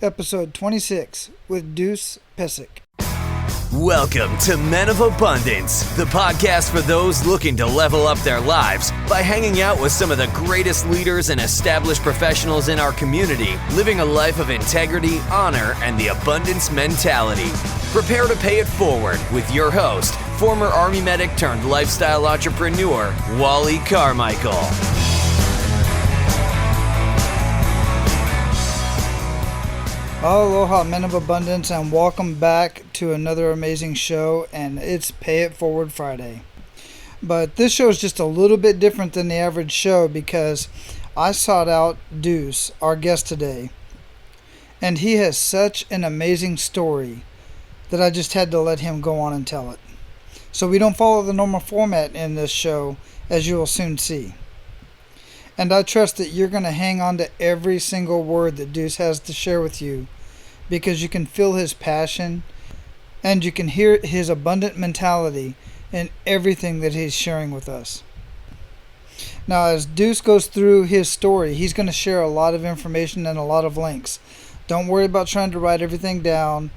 Episode 26 with Deuce Pesic. Welcome to Men of Abundance, the podcast for those looking to level up their lives by hanging out with some of the greatest leaders and established professionals in our community, living a life of integrity, honor, and the abundance mentality. Prepare to pay it forward with your host, former Army medic turned lifestyle entrepreneur, Wally Carmichael. Aloha, Men of Abundance, and welcome back to another amazing show, and it's Pay It Forward Friday. But this show is just a little bit different than the average show because I sought out Deuce, our guest today, and he has such an amazing story that I just had to let him go on and tell it. So we don't follow the normal format in this show, as you will soon see. And I trust that you're going to hang on to every single word that Deuce has to share with you because you can feel his passion and you can hear his abundant mentality in everything that he's sharing with us. Now, as Deuce goes through his story, he's going to share a lot of information and a lot of links. Don't worry about trying to write everything down.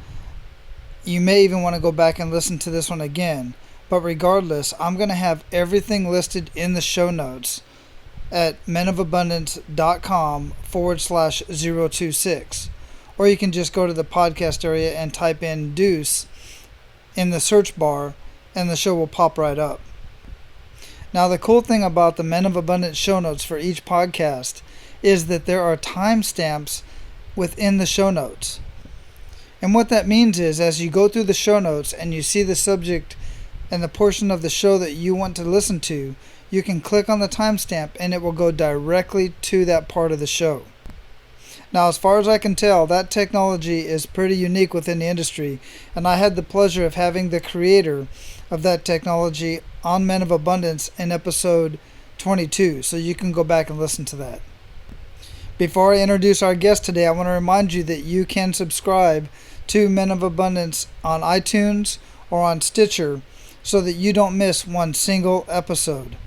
You may even want to go back and listen to this one again. But regardless, I'm going to have everything listed in the show notes at menofabundance.com/026. Or you can just go to the podcast area and type in Deuce in the search bar and the show will pop right up. Now, the cool thing about the Men of Abundance show notes for each podcast is that there are timestamps within the show notes. And what that means is as you go through the show notes and you see the subject and the portion of the show that you want to listen to, you can click on the timestamp and it will go directly to that part of the show. Now, as far as I can tell, that technology is pretty unique within the industry, and I had the pleasure of having the creator of that technology on Men of Abundance in episode 22, so you can go back and listen to that. Before I introduce our guest today, I want to remind you that you can subscribe to Men of Abundance on iTunes or on Stitcher so that you don't miss one single episode.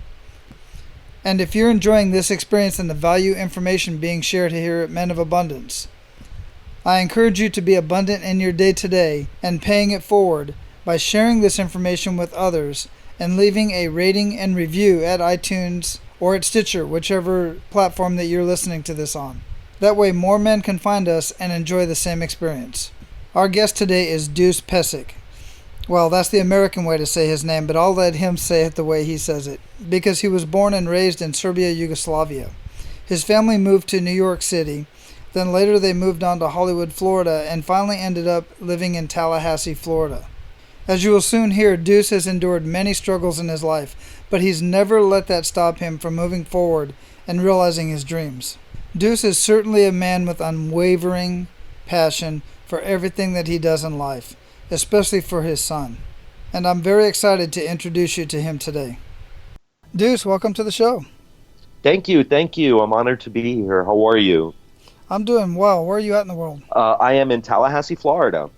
And if you're enjoying this experience and the value information being shared here at Men of Abundance, I encourage you to be abundant in your day-to-day and paying it forward by sharing this information with others and leaving a rating and review at iTunes or at Stitcher, whichever platform that you're listening to this on. That way more men can find us and enjoy the same experience. Our guest today is Deuce Pesic. Well, that's the American way to say his name, but I'll let him say it the way he says it, because he was born and raised in Serbia, Yugoslavia. His family moved to New York City, then later they moved on to Hollywood, Florida, and finally ended up living in Tallahassee, Florida. As you will soon hear, Deuce has endured many struggles in his life, but he's never let that stop him from moving forward and realizing his dreams. Deuce is certainly a man with unwavering passion for everything that he does in life, especially for his son. And I'm very excited to introduce you to him today. Deuce, welcome to the show. Thank you. I'm honored to be here. How are you? I'm doing well. Where are you at in the world? I am in Tallahassee, Florida.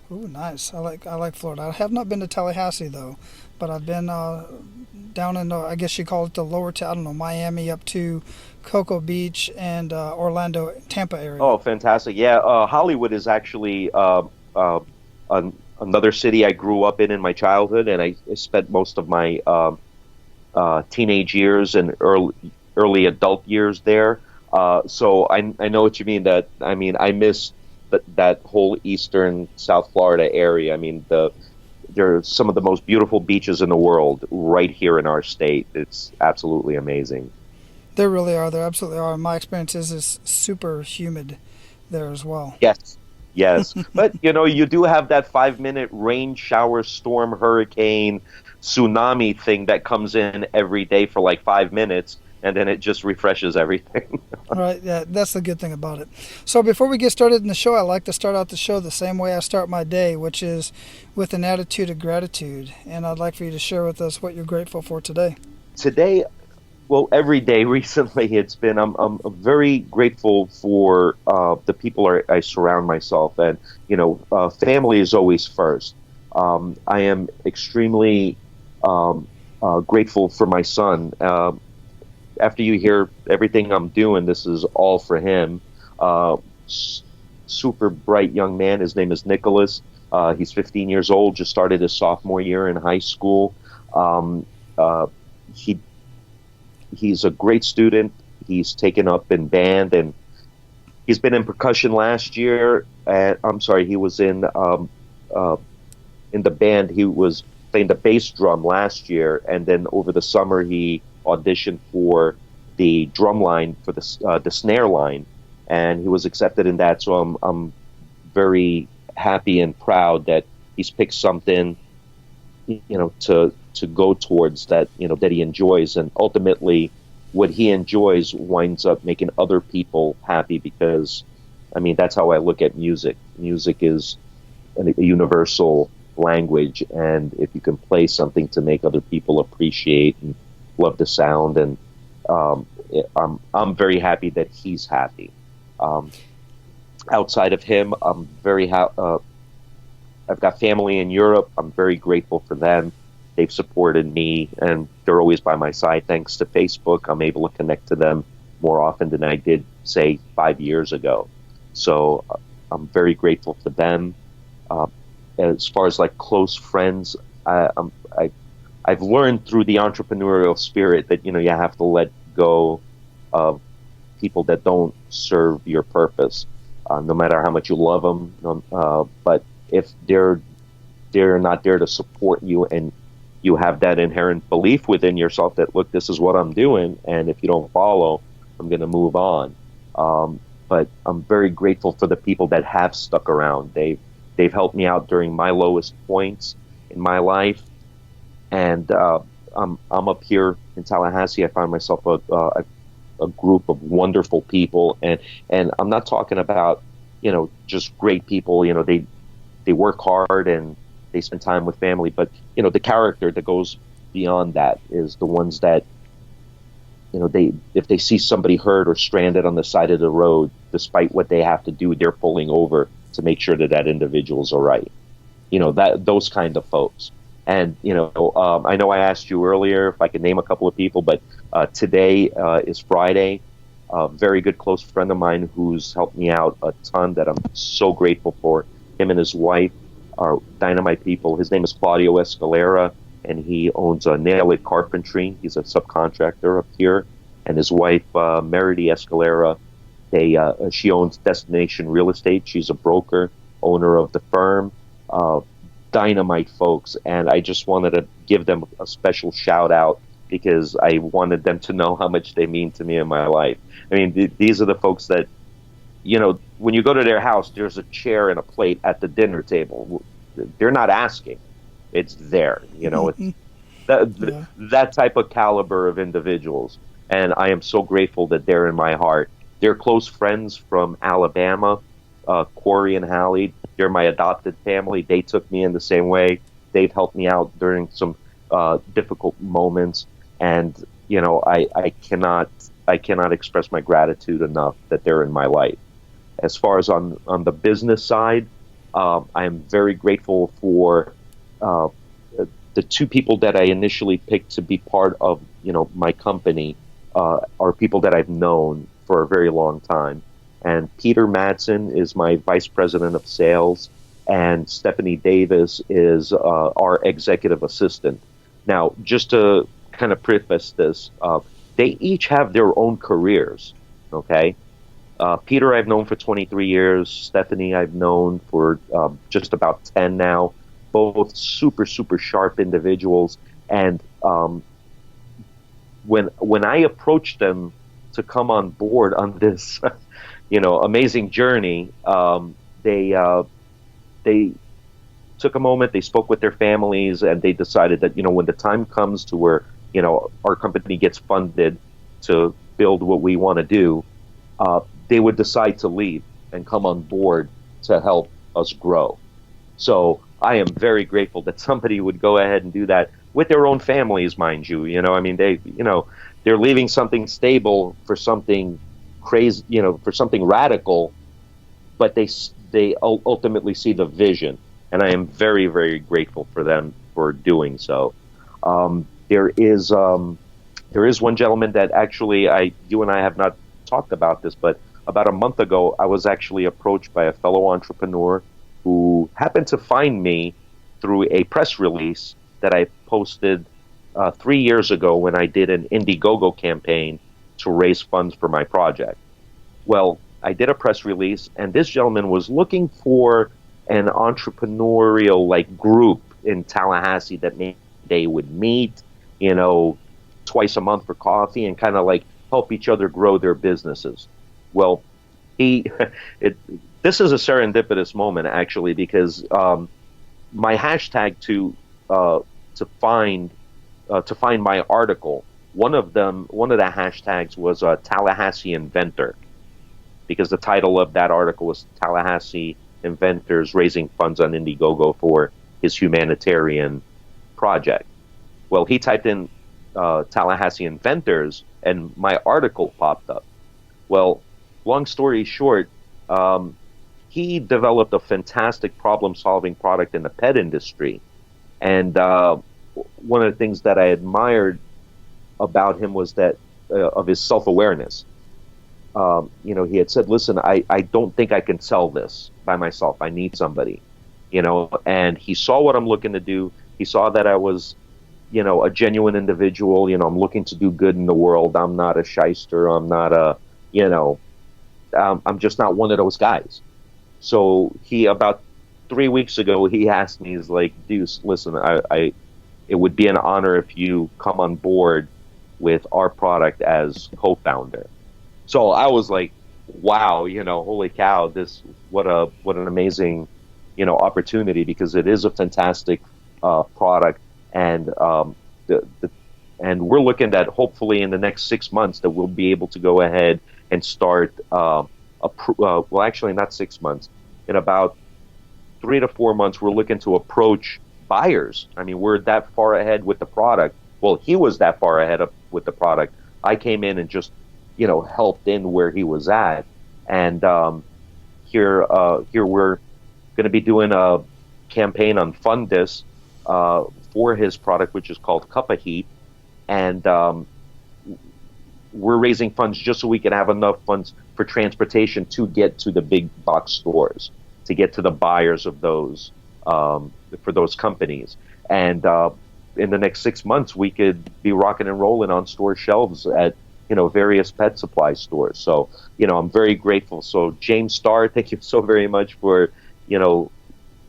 Ooh, nice. I like Florida. I have not been to Tallahassee though, but I've been down in I guess you call it the lower Miami up to Cocoa Beach and Orlando, Tampa area. Oh, fantastic. Yeah, Hollywood is actually another city I grew up in my childhood, and I spent most of my teenage years and early adult years there. So I know what you mean. I miss that whole eastern South Florida area. I mean, there are some of the most beautiful beaches in the world right here in our state. It's absolutely amazing. There really are. There absolutely are. My experience is super humid there as well. Yes, but you do have that 5-minute rain, shower, storm, hurricane, tsunami thing that comes in every day for like 5 minutes, and then it just refreshes everything. Right, yeah, that's the good thing about it. So before we get started in the show, I like to start out the show the same way I start my day, which is with an attitude of gratitude. And I'd like for you to share with us what you're grateful for today. Today, well, every day recently, I'm very grateful for the people I surround myself, and family is always first. I am extremely grateful for my son. After you hear everything I'm doing, this is all for him. super bright young man. His name is Nicholas. He's 15 years old, just started his sophomore year in high school. He he's a great student. He's taken up in band, and he's been in percussion last year. He was in the band. He was playing the bass drum last year, and then over the summer he auditioned for the drum line for the snare line, and he was accepted in that. So I'm very happy and proud that he's picked something, to go towards that, that he enjoys, and ultimately what he enjoys winds up making other people happy, because that's how I look at music. Music is a universal language, and if you can play something to make other people appreciate and love the sound, and I'm very happy that he's happy. Outside of him, I'm very I've got family in Europe. I'm very grateful for them. They've supported me, and they're always by my side. Thanks to Facebook, I'm able to connect to them more often than I did, say, 5 years ago. So I'm very grateful for them. As far as like close friends, I've learned through the entrepreneurial spirit that you have to let go of people that don't serve your purpose, no matter how much you love them. But if they're not there to support you, and you have that inherent belief within yourself that, look, this is what I'm doing, and if you don't follow, I'm going to move on. But I'm very grateful for the people that have stuck around. They've helped me out during my lowest points in my life, and I'm up here in Tallahassee. I find myself a group of wonderful people, and I'm not talking about just great people. They work hard and they spend time with family, but the character that goes beyond that is the ones that if they see somebody hurt or stranded on the side of the road, despite what they have to do, they're pulling over to make sure that individual's all right. Those kind of folks. And I know I asked you earlier if I could name a couple of people, but today is Friday. A very good close friend of mine who's helped me out a ton, that I'm so grateful for. Him and his wife are dynamite people. His name is Claudio Escalera, and he owns a Nail It Carpentry. He's a subcontractor up here. And his wife, Meredy Escalera, she owns Destination Real Estate. She's a broker, owner of the firm. Dynamite folks, and I just wanted to give them a special shout out, because I wanted them to know how much they mean to me in my life. These are the folks that, when you go to their house, there's a chair and a plate at the dinner table. They're not asking. It's there. It's that type of caliber of individuals. And I am so grateful that they're in my heart. They're close friends from Alabama, Corey and Hallie. They're my adopted family. They took me in the same way. They've helped me out during some difficult moments. And, I cannot express my gratitude enough that they're in my life. As far as on the business side, I am very grateful for the two people that I initially picked to be part of, my company, are people that I've known for a very long time. And Peter Madsen is my vice president of sales, and Stephanie Davis is our executive assistant. Now, just to kind of preface this, they each have their own careers, okay? Peter I've known for 23 years. Stephanie I've known for just about 10 now. Both super, super sharp individuals. And when I approached them to come on board on this amazing journey, they took a moment, they spoke with their families, and they decided that, when the time comes to where, our company gets funded to build what we want to do, they would decide to leave and come on board to help us grow. So I am very grateful that somebody would go ahead and do that with their own families, mind you. They're leaving something stable for something crazy, for something radical, but they ultimately see the vision, and I am very, very grateful for them for doing so. There is one gentleman that actually you and I have not talked about this, but about a month ago, I was actually approached by a fellow entrepreneur who happened to find me through a press release that I posted 3 years ago when I did an Indiegogo campaign to raise funds for my project. Well, I did a press release, and this gentleman was looking for an entrepreneurial group in Tallahassee that maybe they would meet, twice a month for coffee and kind of help each other grow their businesses. Well, this is a serendipitous moment actually, because my hashtag to find my article, one of the hashtags was Tallahassee Inventor, because the title of that article was Tallahassee Inventors Raising Funds on Indiegogo for his humanitarian project. Well, he typed in Tallahassee Inventors, and my article popped up. Well, long story short, he developed a fantastic problem-solving product in the pet industry. And one of the things that I admired about him was that of his self-awareness. He had said, listen, I don't think I can sell this by myself. I need somebody, and he saw what I'm looking to do. He saw that I was, a genuine individual. I'm looking to do good in the world. I'm not a shyster. I'm not I'm just not one of those guys. So about 3 weeks ago, he asked me, he's like, Deuce, listen, it would be an honor if you come on board with our product as co-founder. So I was like, wow, holy cow, what an amazing, opportunity, because it is a fantastic product, and and we're looking at hopefully in the next 6 months that we'll be able to go ahead and start well, actually not 6 months, in about 3 to 4 months, we're looking to approach buyers. I mean, we're that far ahead with the product. Well, he was that far ahead with the product. I came in and just helped in where he was at, and here we're going to be doing a campaign on Fundus for his product, which is called Cup of Heat, and we're raising funds just so we can have enough funds for transportation to get to the big box stores, to get to the buyers of those for those companies, and in the next 6 months we could be rocking and rolling on store shelves at various pet supply stores. So, I'm very grateful. So James Starr, thank you so very much for,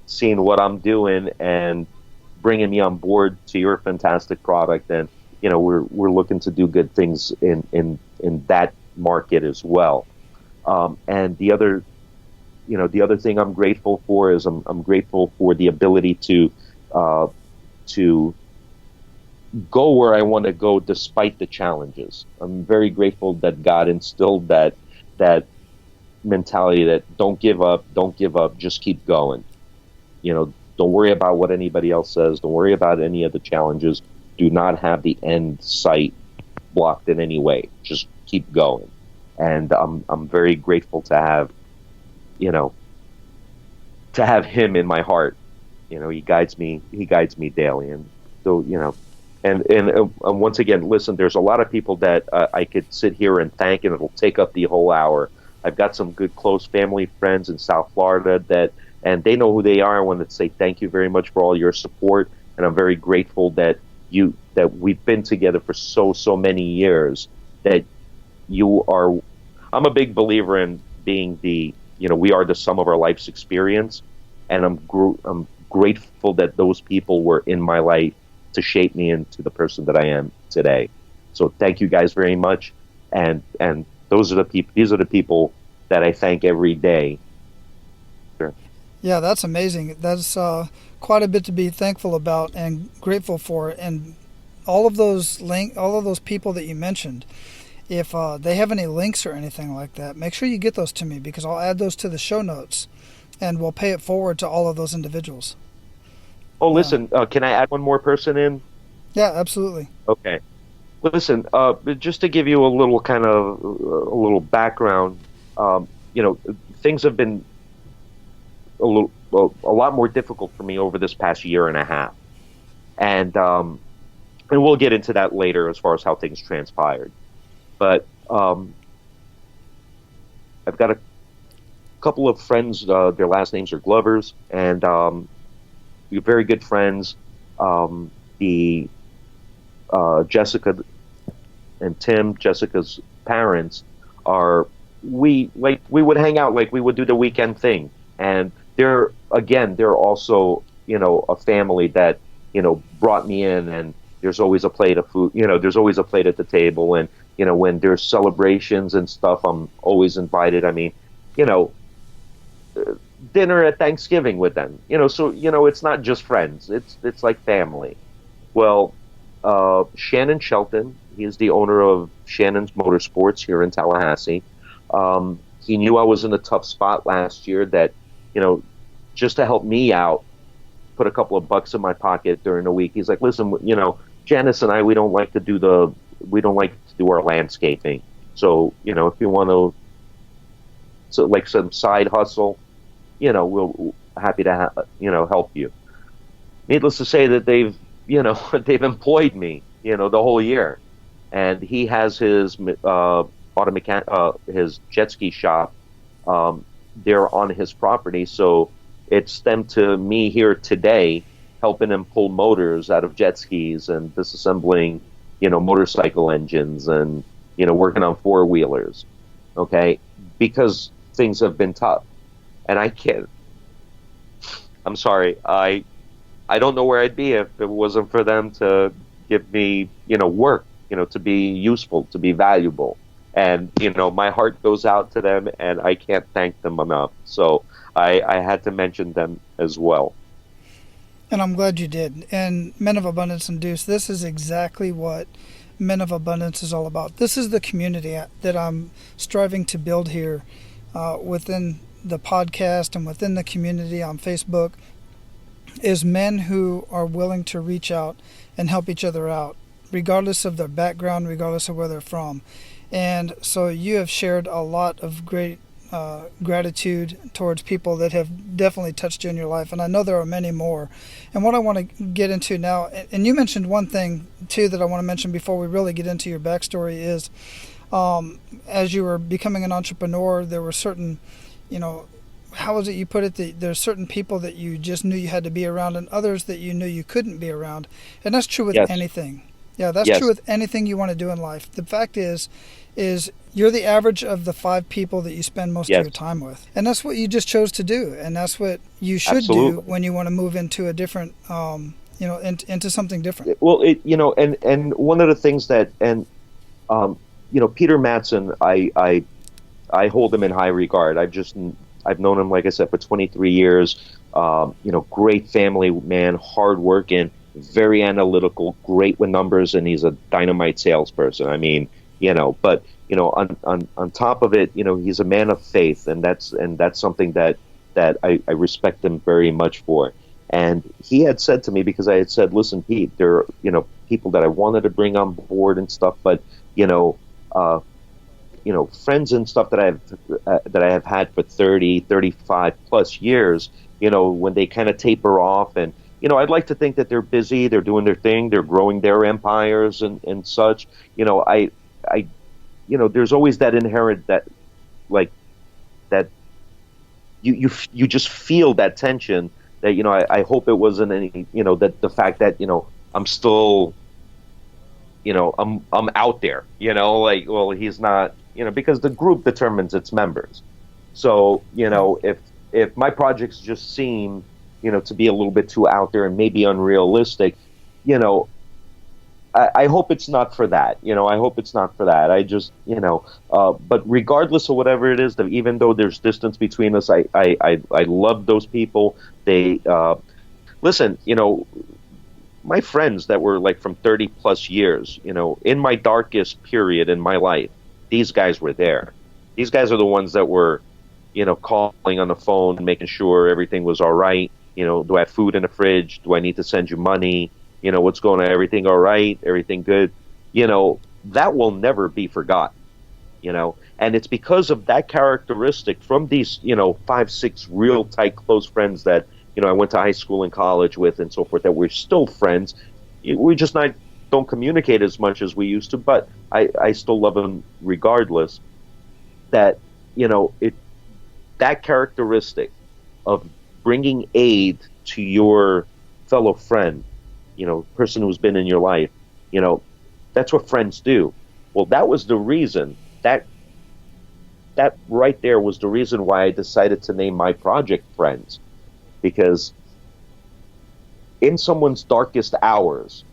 seeing what I'm doing and bringing me on board to your fantastic product. And, we're looking to do good things in that market as well. And the other thing I'm grateful for is I'm grateful for the ability to go where I want to go despite the challenges. I'm very grateful that God instilled that mentality that don't give up, just keep going. Don't worry about what anybody else says. Don't worry about any of the challenges. Do not have the end sight blocked in any way. Just keep going. And I'm very grateful to have, to have him in my heart. He guides me daily. And so, And once again, listen, there's a lot of people that I could sit here and thank, and it'll take up the whole hour. I've got some good close family friends in South Florida and they know who they are. I want to say thank you very much for all your support, and I'm very grateful that we've been together for so many years. That I'm a big believer in being we are the sum of our life's experience, and I'm grateful that those people were in my life to shape me into the person that I am today. So thank you guys very much, and these are the people that I thank every day. Sure. Yeah, that's amazing. That's quite a bit to be thankful about and grateful for. And all of those people that you mentioned, if they have any links or anything like that, make sure you get those to me, because I'll add those to the show notes, and we'll pay it forward to all of those individuals. Oh, listen, can I add one more person in? Yeah, absolutely. Okay. Listen, just to give you a little background, things have been a lot more difficult for me over this past year and a half. And we'll get into that later as far as how things transpired. But I've got a couple of friends. Their last names are Glovers, and we're very good friends. The Jessica and Tim, Jessica's parents, are we would hang out, like we would do the weekend thing, and they're also a family that brought me in, and there's always a plate of food, there's always a plate at the table, and when there's celebrations and stuff, I'm always invited. I mean, dinner at Thanksgiving with them, so it's not just friends, it's like family. Well, Shannon Shelton, he is the owner of Shannon's Motorsports here in Tallahassee. He knew I was in a tough spot last year, that just to help me out, put a couple of bucks in my pocket during the week. He's like, listen, Janice and I, we don't like to do our landscaping. So, if you want to, like some side hustle, we'll happy to help you. Needless to say that they've employed me, the whole year. And he has his his jet ski shop there on his property. So it's them to me here today, helping him pull motors out of jet skis and disassembling, motorcycle engines, and, working on four-wheelers. Okay? Because things have been tough. And I'm sorry, I don't know where I'd be if it wasn't for them to give me, work, to be useful, to be valuable. And, my heart goes out to them, and I can't thank them enough. So I had to mention them as well. And I'm glad you did. And Men of Abundance and Deuce, this is exactly what Men of Abundance is all about. This is the community that I'm striving to build here within the podcast and within the community on Facebook, is men who are willing to reach out and help each other out, regardless of their background, regardless of where they're from. And so you have shared a lot of great gratitude towards people that have definitely touched you in your life, and I know there are many more. And what I want to get into now, and you mentioned one thing too that I want to mention before we really get into your backstory, is as you were becoming an entrepreneur, there were certain, how was it you put it, there's certain people that you just knew you had to be around, and others that you knew you couldn't be around. And that's true with anything. Yeah, that's true with anything you want to do in life. The fact is you're the average of the 5 people that you spend most of your time with. And that's what you just chose to do. And that's what you should do when you want to move into a different, into something different. Well, and one of the things that, Peter Mattson, I hold him in high regard. I've known him, like I said, for 23 years. Great family man, hardworking, very analytical, great with numbers, and he's a dynamite salesperson. I mean, but on top of it, he's a man of faith, and that's something that I respect him very much for. And he had said to me, because I had said, listen, Pete, there are people that I wanted to bring on board and stuff, but friends and stuff that I have had for 30, 35 plus years, when they kind of taper off, and I'd like to think that they're busy, they're doing their thing, they're growing their empires and such. There's always that inherent that you just feel that tension that I hope it wasn't any that the fact that I'm still I'm out there, well, he's not, because the group determines its members. So if my projects just seem to be a little bit too out there and maybe unrealistic, I hope it's not for that. I hope it's not for that. I just, but regardless of whatever it is, that even though there's distance between us, I love those people. They, listen, my friends that were like from 30 plus years, in my darkest period in my life, these guys were there. These guys are the ones that were, calling on the phone, making sure everything was all right. Do I have food in the fridge? Do I need to send you money? What's going on? Everything all right? Everything good? That will never be forgotten, and it's because of that characteristic from these, 5, 6 real tight, close friends that, I went to high school and college with and so forth, that we're still friends. We just don't communicate as much as we used to, but I still love them regardless. That, it that characteristic of bringing aid to your fellow friend, person who's been in your life, that's what friends do. Well, that was the reason that right there was the reason why I decided to name my project Friends, because in someone's darkest hours,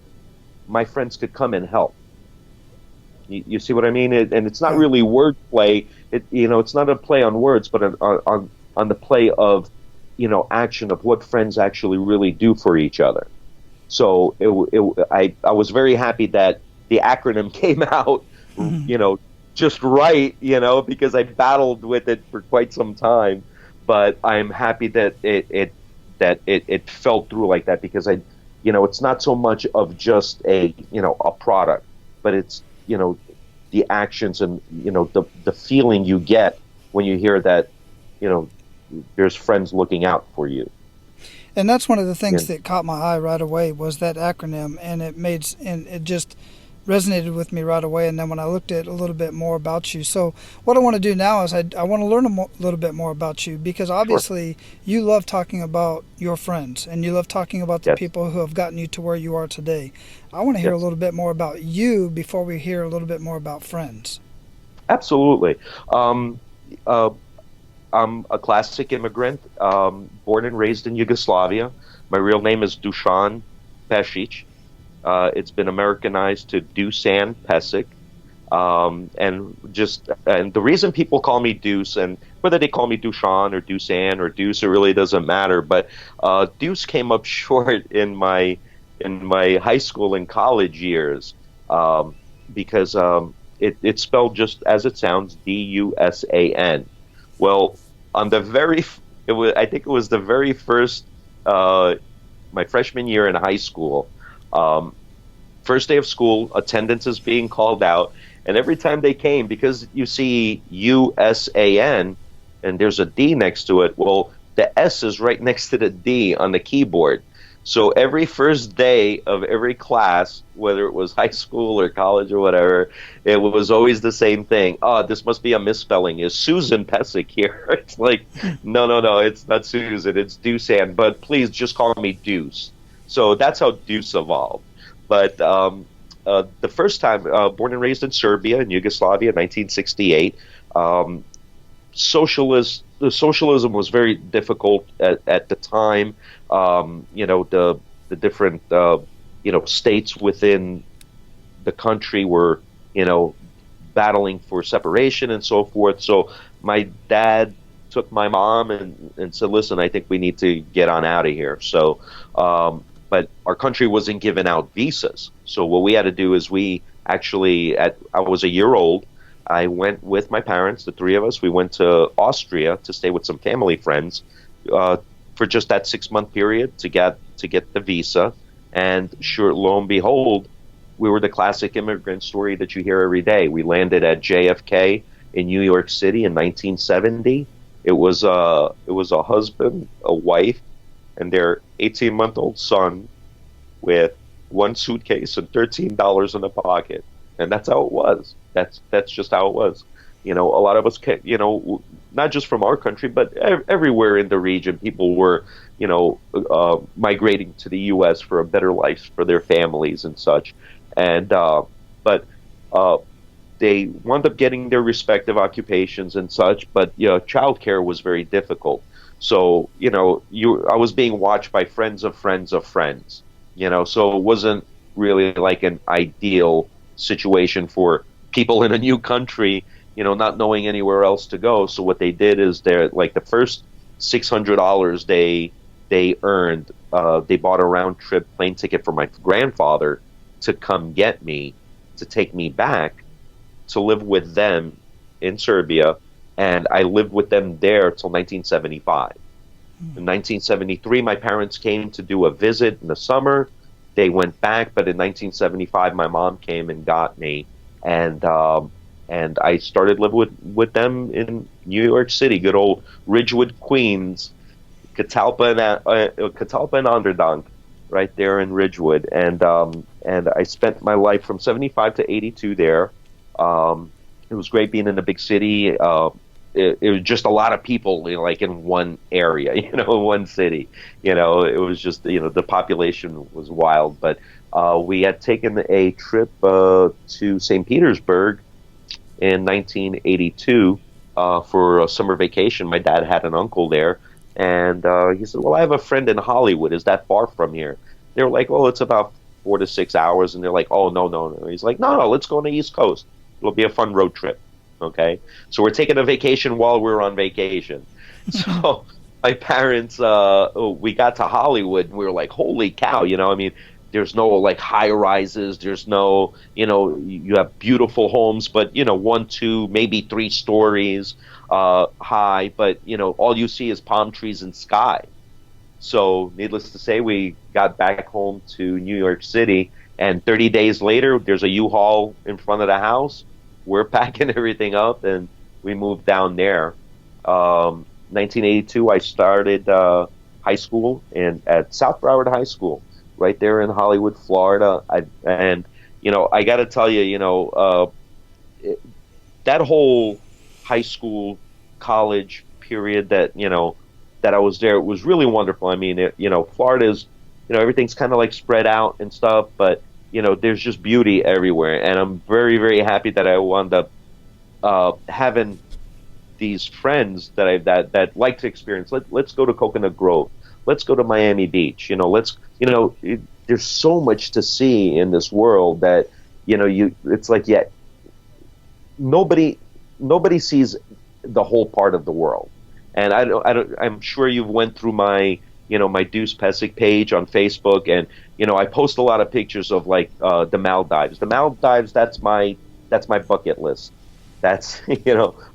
my friends could come and help. You see what I mean? And it's not really wordplay. It's not a play on words, but on the play of, action of what friends actually really do for each other. So I was very happy that the acronym came out, just right, because I battled with it for quite some time. But I'm happy that it fell through like that, because it's not so much of just a product, but it's the actions and the feeling you get when you hear that there's friends looking out for you. And that's one of the things that caught my eye right away was that acronym, and it just resonated with me right away. And then when I looked at a little bit more about you, so what I want to do now is I want to learn a little bit more about you, because obviously you love talking about your friends and you love talking about the people who have gotten you to where you are today. I want to hear a little bit more about you before we hear a little bit more about Friends. Absolutely. I'm a classic immigrant, born and raised in Yugoslavia. My real name is Deuce Pesic. It's been Americanized to Dusan Pesic. And the reason people call me Deuce, and whether they call me Dusan or Dusan or Deuce, it really doesn't matter. But Deuce came up short in my high school and college years, because it's spelled just as it sounds, Dusan. Well, I think it was the very first, my freshman year in high school. First day of school, attendance is being called out, and every time they came, because you see USAN and there's a D next to it, well, the S is right next to the D on the keyboard. So every first day of every class, whether it was high school or college or whatever, it was always the same thing. Oh, this must be a misspelling. Is Susan Pesic here? It's like, no, it's not Susan, it's Dusan, but please just call me Deuce. So that's how Deuce evolved. But the first time, born and raised in Serbia, in Yugoslavia, 1968, socialism was very difficult at the time. The different states within the country were battling for separation and so forth. So my dad took my mom and said, "Listen, I think we need to get on out of here." So, but our country wasn't giving out visas. So what we had to do is I was a year old. I went with my parents, the three of us. We went to Austria to stay with some family friends for just that 6-month period to get the visa. And sure, lo and behold, we were the classic immigrant story that you hear every day. We landed at JFK in New York City in 1970. It was a husband, a wife, and their 18-month-old son with one suitcase and $13 in the pocket. And that's how it was. That's just how it was. A lot of us came, not just from our country, but everywhere in the region, people were, migrating to the U.S. for a better life for their families and such. And but they wound up getting their respective occupations and such. But childcare was very difficult. So I was being watched by friends of friends of friends. So it wasn't really like an ideal situation for people in a new country, not knowing anywhere else to go. So what they did is the first $600 they earned, they bought a round trip plane ticket for my grandfather to come get me, to take me back to live with them in Serbia. And I lived with them there till 1975. In 1973, my parents came to do a visit in the summer. They went back, but in 1975, my mom came and got me, and I started living with them in New York City, good old Ridgewood, Queens, Catalpa and Onderdonk, right there in Ridgewood, and I spent my life from 75 to 82 there. It was great being in a big city. it was just a lot of people, like in one area, in one city. It was just, the population was wild. But we had taken a trip to St. Petersburg in 1982 for a summer vacation. My dad had an uncle there, and he said, "Well, I have a friend in Hollywood. Is that far from here?" They were like, "Oh, it's about 4 to 6 hours." And they're like, "Oh, no, no, no." He's like, "No, let's go on the East Coast. It'll be a fun road trip." Okay, so we're taking a vacation while we're on vacation. So my parents, we got to Hollywood, and we were like, "Holy cow!" I mean, there's no like high rises. There's no, you have beautiful homes, but 1, 2, maybe 3 stories high. But all you see is palm trees and sky. So needless to say, we got back home to New York City, and 30 days later, there's a U-Haul in front of the house. We're packing everything up, and we moved down there. 1982, I started high school at South Broward High School, right there in Hollywood, Florida. I got to tell you, that whole high school, college period that that I was there, it was really wonderful. I mean, Florida is, everything's kind of like spread out and stuff, but there's just beauty everywhere, and I'm very, very happy that I wound up having these friends that like to experience. Let's go to Coconut Grove. Let's go to Miami Beach. There's so much to see in this world that it's like, yeah, nobody sees the whole part of the world. And I'm sure you've went through my my Deuce Pesic page on Facebook, and I post a lot of pictures of like the Maldives. The Maldives, that's my bucket list. That's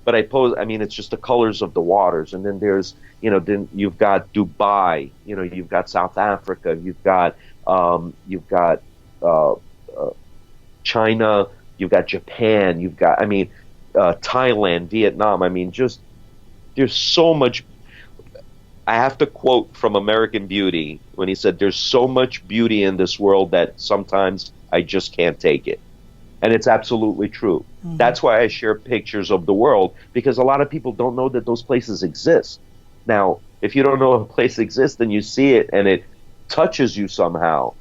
but I mean, it's just the colors of the waters, and then there's then you've got Dubai, you've got South Africa, you've got China, you've got Japan, you've got Thailand, Vietnam. I mean, just there's so much. I have to quote from American Beauty when he said, "There's so much beauty in this world that sometimes I just can't take it." And it's absolutely true. Mm-hmm. That's why I share pictures of the world, because a lot of people don't know that those places exist. Now, if you don't know a place exists and you see it and it touches you somehow,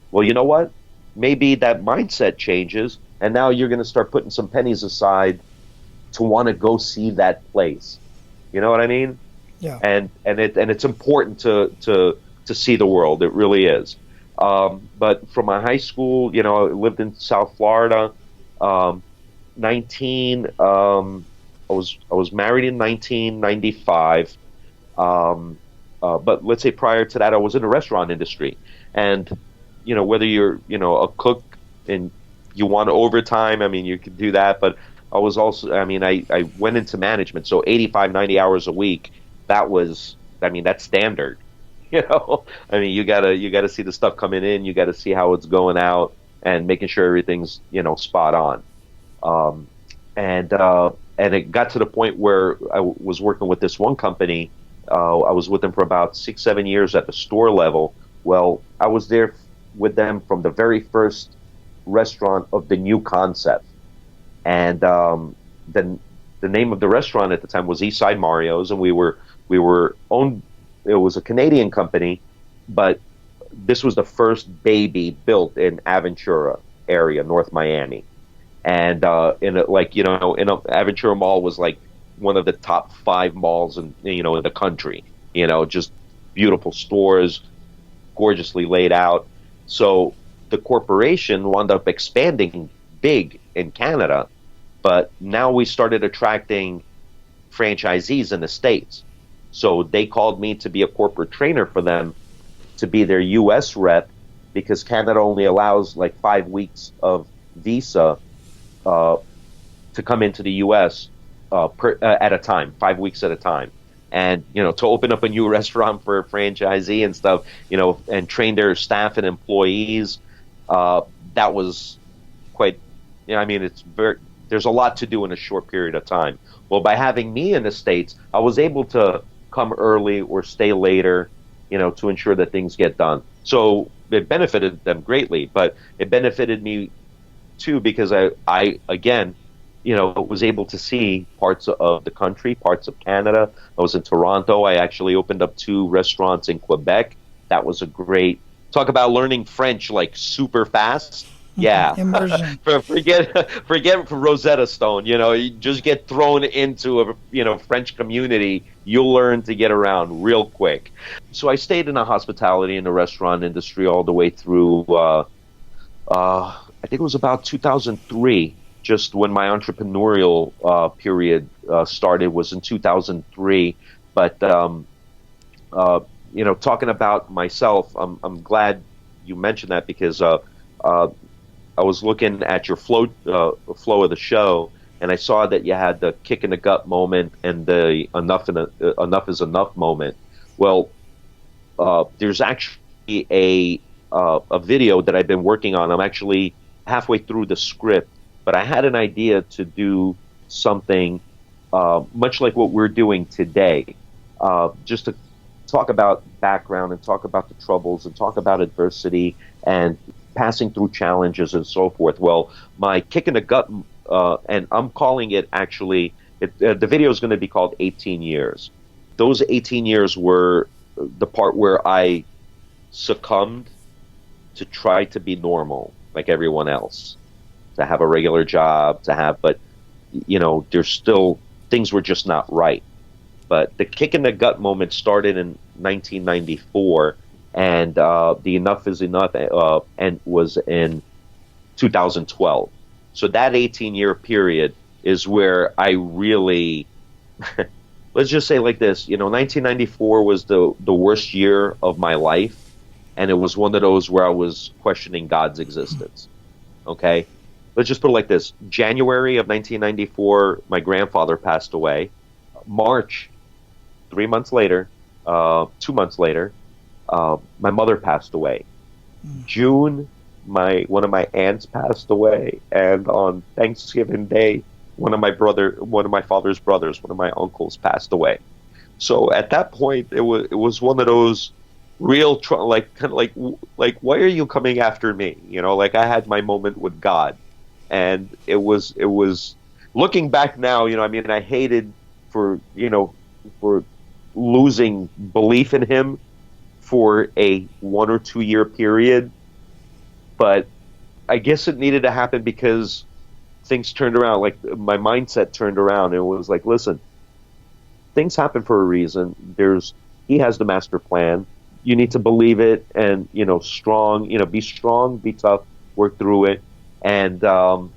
well, you know what? Maybe that mindset changes, and now you're going to start putting some pennies aside to want to go see that place. You know what I mean? Yeah. And it's important to see the world. It really is. But from my high school, I lived in South Florida. 19. I was married in 1995. But let's say prior to that, I was in the restaurant industry, and whether you're a cook and you want overtime, I mean, you could do that. But I was also, I went into management, so 85, 90 hours a week. That's standard. I mean, you gotta see the stuff coming in, you gotta see how it's going out, and making sure everything's spot on. And it got to the point where I was working with this one company. I was with them for about 6-7 years at the store level. Well, I was there with them from the very first restaurant of the new concept, and then the name of the restaurant at the time was Eastside Mario's, and we were owned. It was a Canadian company, but this was the first baby built in Aventura area, North Miami, and Aventura Mall was like one of the top 5 malls in the country. Just beautiful stores, gorgeously laid out. So the corporation wound up expanding big in Canada, but now we started attracting franchisees in the States. So they called me to be a corporate trainer for them, to be their U.S. rep, because Canada only allows like 5 weeks of visa to come into the U.S. At a time, 5 weeks at a time. And, to open up a new restaurant for a franchisee and stuff, and train their staff and employees, that was quite, there's a lot to do in a short period of time. Well, by having me in the States, I was able to come early or stay later, to ensure that things get done. So it benefited them greatly, but it benefited me too, because I again, was able to see parts of the country, parts of Canada. I was in Toronto. I actually opened up 2 restaurants in Quebec. That was a great talk about learning French like super fast. Yeah, Immersion. forget Rosetta Stone. You just get thrown into a French community. You'll learn to get around real quick. So I stayed in the hospitality and the restaurant industry all the way through. I think it was about 2003. Just when my entrepreneurial period started was in 2003. But talking about myself, I'm glad you mentioned that because I was looking at your flow of the show, and I saw that you had the kick in the gut moment and the enough is enough moment. Well, there's actually a video that I've been working on. I'm actually halfway through the script, but I had an idea to do something much like what we're doing today, just to talk about background and talk about the troubles and talk about adversity and passing through challenges and so forth. Well, my kick in the gut, and I'm calling it actually, the video is going to be called 18 Years. Those 18 years were the part where I succumbed to try to be normal like everyone else, to have a regular job, but there's still, things were just not right. But the kick in the gut moment started in 1994, and the enough is enough and was in 2012. So that 18-year period is where I really, let's just say like this, 1994 was the worst year of my life, and it was one of those where I was questioning God's existence. Okay? Let's just put it like this. January of 1994, my grandfather passed away. March, 3 months later, 2 months later, my mother passed away. June, one of my aunts passed away, and on Thanksgiving Day, one of my father's brothers, one of my uncles, passed away. So at that point, it was one of those real like why are you coming after me? Like I had my moment with God, and it was looking back now. I hated for losing belief in Him for a 1 or 2 year period, but I guess it needed to happen because things turned around. Like my mindset turned around, and it was like, listen, things happen for a reason. He has the master plan. You need to believe it, and strong. Be strong, be tough, work through it, and that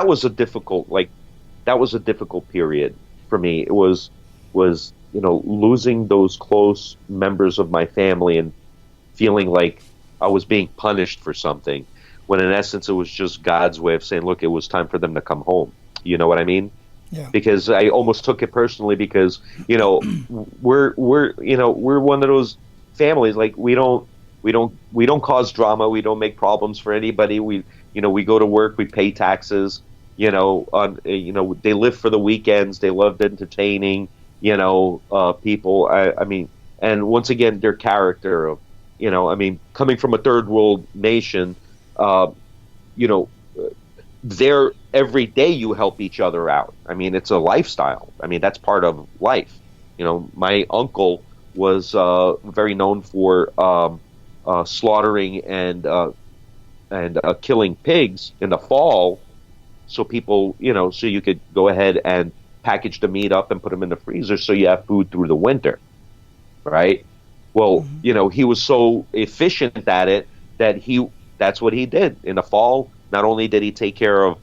was a difficult period for me. It was losing those close members of my family and feeling like I was being punished for something, when in essence it was just God's way of saying, look, it was time for them to come home. You know what I mean? Yeah. Because I almost took it personally because, we're one of those families, like we don't cause drama. We don't make problems for anybody. We go to work, we pay taxes, they live for the weekends. They loved entertaining, people. And once again, their character of, coming from a third world nation, there every day you help each other out. It's a lifestyle. That's part of life. My uncle was very known for slaughtering and killing pigs in the fall, so people, so you could go ahead and package the meat up and put them in the freezer so you have food through the winter, right? Well, he was so efficient at it that that's what he did. In the fall, not only did he take care of,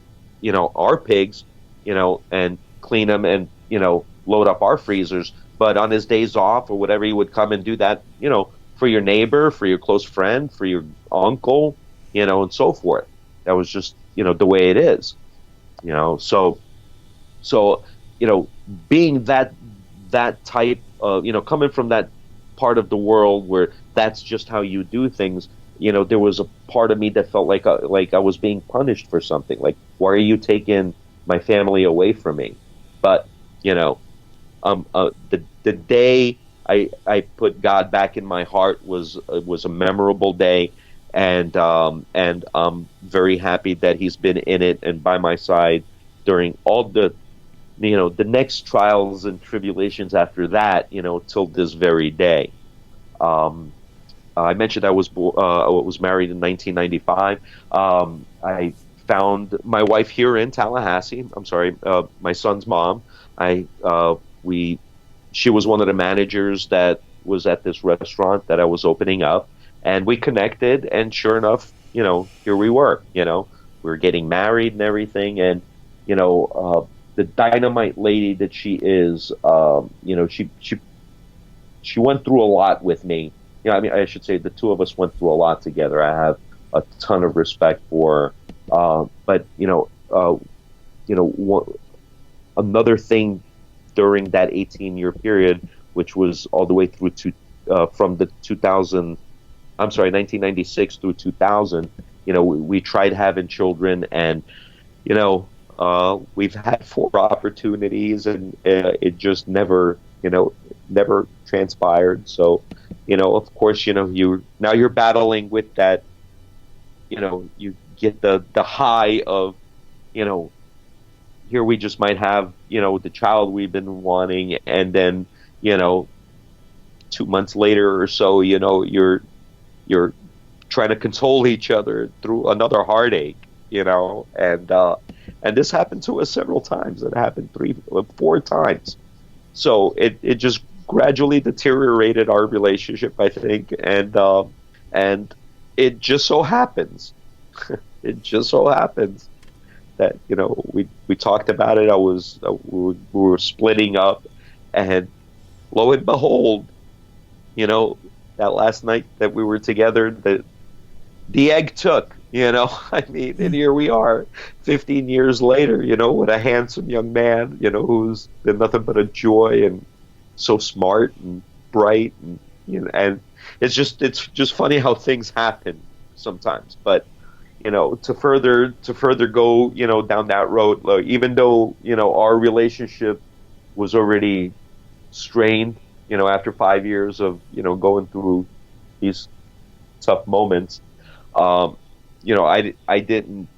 our pigs, and clean them and, load up our freezers, but on his days off or whatever, he would come and do that, for your neighbor, for your close friend, for your uncle, and so forth. That was just, the way it is, so, being that type of, coming from that part of the world where that's just how you do things, there was a part of me that felt like I was being punished for something. Like, why are you taking my family away from me? But the day I put God back in my heart was a memorable day. and I'm very happy that he's been in it and by my side during all the next trials and tribulations after that, till this very day. Um, I mentioned I was married in 1995. I found my wife here in Tallahassee. I'm sorry, my son's mom. I we She was one of the managers that was at this restaurant that I was opening up, and we connected. And sure enough, here we were. We were getting married and everything, and the dynamite lady that she is, she went through a lot with me. I mean, I should say the two of us went through a lot together. I have a ton of respect for her. But another thing during that 18-year period, which was all the way through to from the 1996 through 2000. We tried having children, and we've had 4 opportunities, and it just never transpired. So, of course, you're battling with that. You get the high of, here we just might have, the child we've been wanting, and then, 2 months later or so, you're trying to console each other through another heartache, and this happened to us several times. It happened 4 times. So it just gradually deteriorated our relationship, I think, and it just so happens, that we talked about it. We were splitting up, and lo and behold, that last night that we were together, the egg took. I mean, and here we are, 15 years later, with a handsome young man, who's been nothing but a joy, and so smart and bright, and it's just funny how things happen sometimes. But to further go, down that road, even though our relationship was already strained, after 5 years of going through these tough moments. I didn't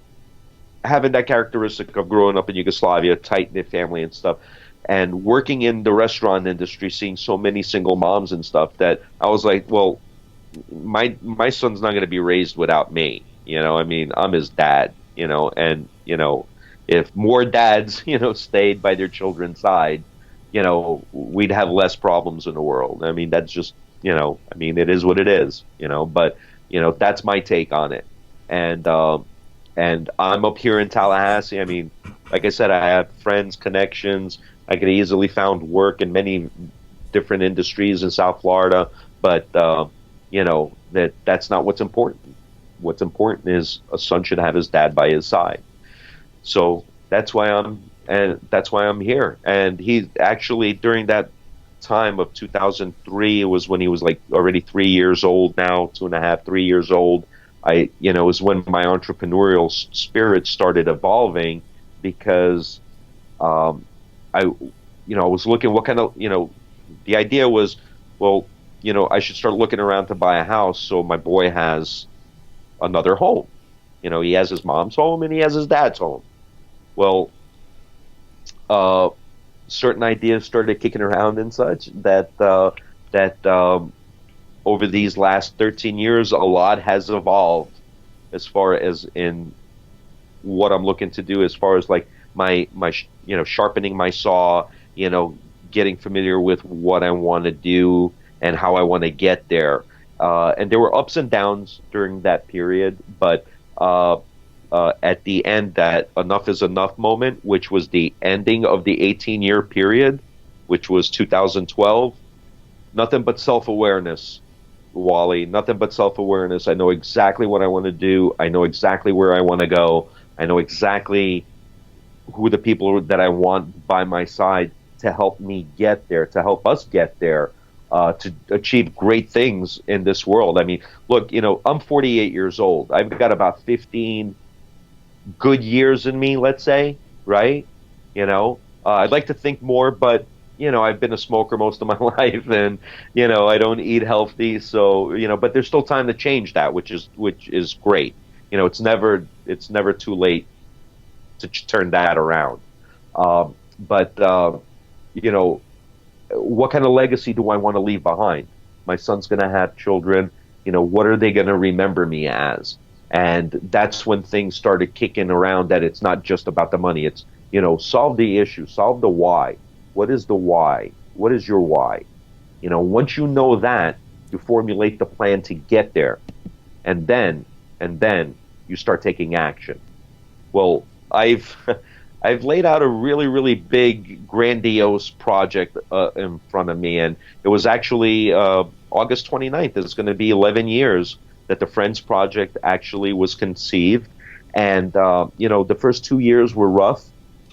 having that characteristic of growing up in Yugoslavia, tight knit family and stuff, and working in the restaurant industry, seeing so many single moms and stuff, that I was like, well, my son's not going to be raised without me. I mean, I'm his dad. And if more dads, stayed by their children's side, we'd have less problems in the world. I mean, that's just, I mean, it is what it is. But that's my take on it. And I'm up here in Tallahassee. I mean, like I said, I have friends, connections. I could easily found work in many different industries in South Florida, but that's not what's important. What's important is a son should have his dad by his side. So that's why I'm here. And he actually, during that time of 2003, it was when he was like already 3 years old now, 2.5, 3 years old. It was when my entrepreneurial spirit started evolving, because I was looking what kind of, the idea was, well, I should start looking around to buy a house so my boy has another home. He has his mom's home and he has his dad's home. Well, certain ideas started kicking around and such that over these last 13 years, a lot has evolved as far as in what I'm looking to do, as far as like my sharpening my saw, getting familiar with what I want to do and how I want to get there. And there were ups and downs during that period, but at the end, that enough is enough moment, which was the ending of the 18-year period, which was 2012, nothing but self-awareness, Wally, nothing but self-awareness. I know exactly what I want to do. I know exactly where I want to go. I know exactly who the people that I want by my side to help me get there, to help us get there, to achieve great things in this world. I mean, look, I'm 48 years old. I've got about 15 good years in me, let's say, right? I'd like to think more, but, I've been a smoker most of my life, and I don't eat healthy, so but there's still time to change that, which is great. It's never too late to turn that around. But what kind of legacy do I want to leave behind? My son's going to have children. What are they going to remember me as? And that's when things started kicking around, that it's not just about the money. It's, solve the issue, solve the why. What is the why? What is your why? Once you know that, you formulate the plan to get there. And then you start taking action. Well, I've laid out a really, really big, grandiose project in front of me, and it was actually August 29th. It's going to be 11 years that the FRENDS project actually was conceived, and the first 2 years were rough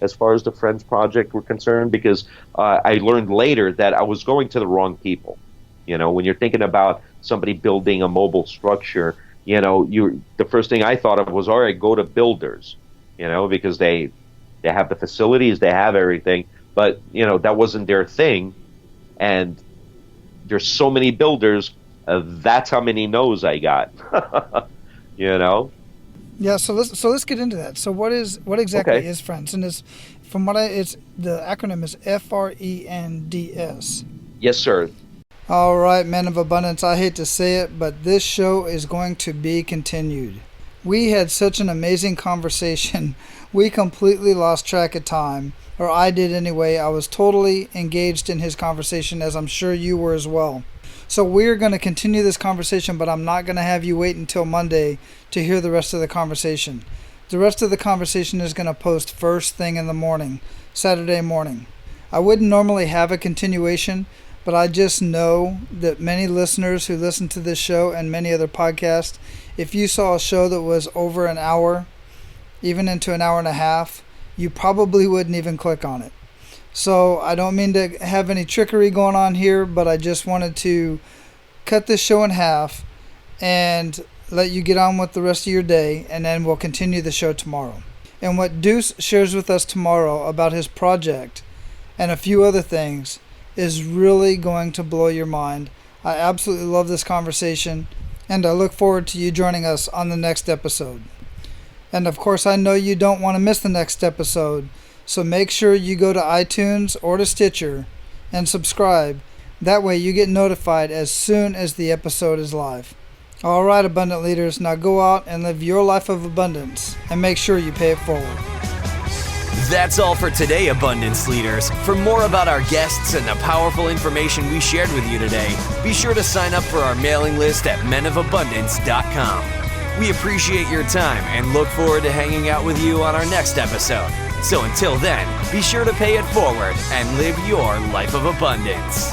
as far as the FRENDS project were concerned, because I learned later that I was going to the wrong people. When you're thinking about somebody building a mobile structure, the first thing I thought of was, all right, go to builders, because they have the facilities, they have everything, but that wasn't their thing. And there's so many builders, that's how many no's I got. Yeah, so let's get into that. So what exactly is FRENDS? And it's the acronym is FRENDS. Yes, sir. All right, men of abundance, I hate to say it, but this show is going to be continued. We had such an amazing conversation. We completely lost track of time, or I did anyway. I was totally engaged in his conversation, as I'm sure you were as well. So we're going to continue this conversation, but I'm not going to have you wait until Monday to hear the rest of the conversation. The rest of the conversation is going to post first thing in the morning, Saturday morning. I wouldn't normally have a continuation, but I just know that many listeners who listen to this show and many other podcasts, if you saw a show that was over an hour, even into an hour and a half, you probably wouldn't even click on it. So I don't mean to have any trickery going on here, but I just wanted to cut this show in half and let you get on with the rest of your day, and then we'll continue the show tomorrow. And what Deuce shares with us tomorrow about his project and a few other things is really going to blow your mind. I absolutely love this conversation, and I look forward to you joining us on the next episode. And of course, I know you don't want to miss the next episode, so make sure you go to iTunes or to Stitcher and subscribe. That way you get notified as soon as the episode is live. All right, abundant leaders, now go out and live your life of abundance and make sure you pay it forward. That's all for today, abundance leaders. For more about our guests and the powerful information we shared with you today, be sure to sign up for our mailing list at menofabundance.com. We appreciate your time and look forward to hanging out with you on our next episode. So until then, be sure to pay it forward and live your life of abundance.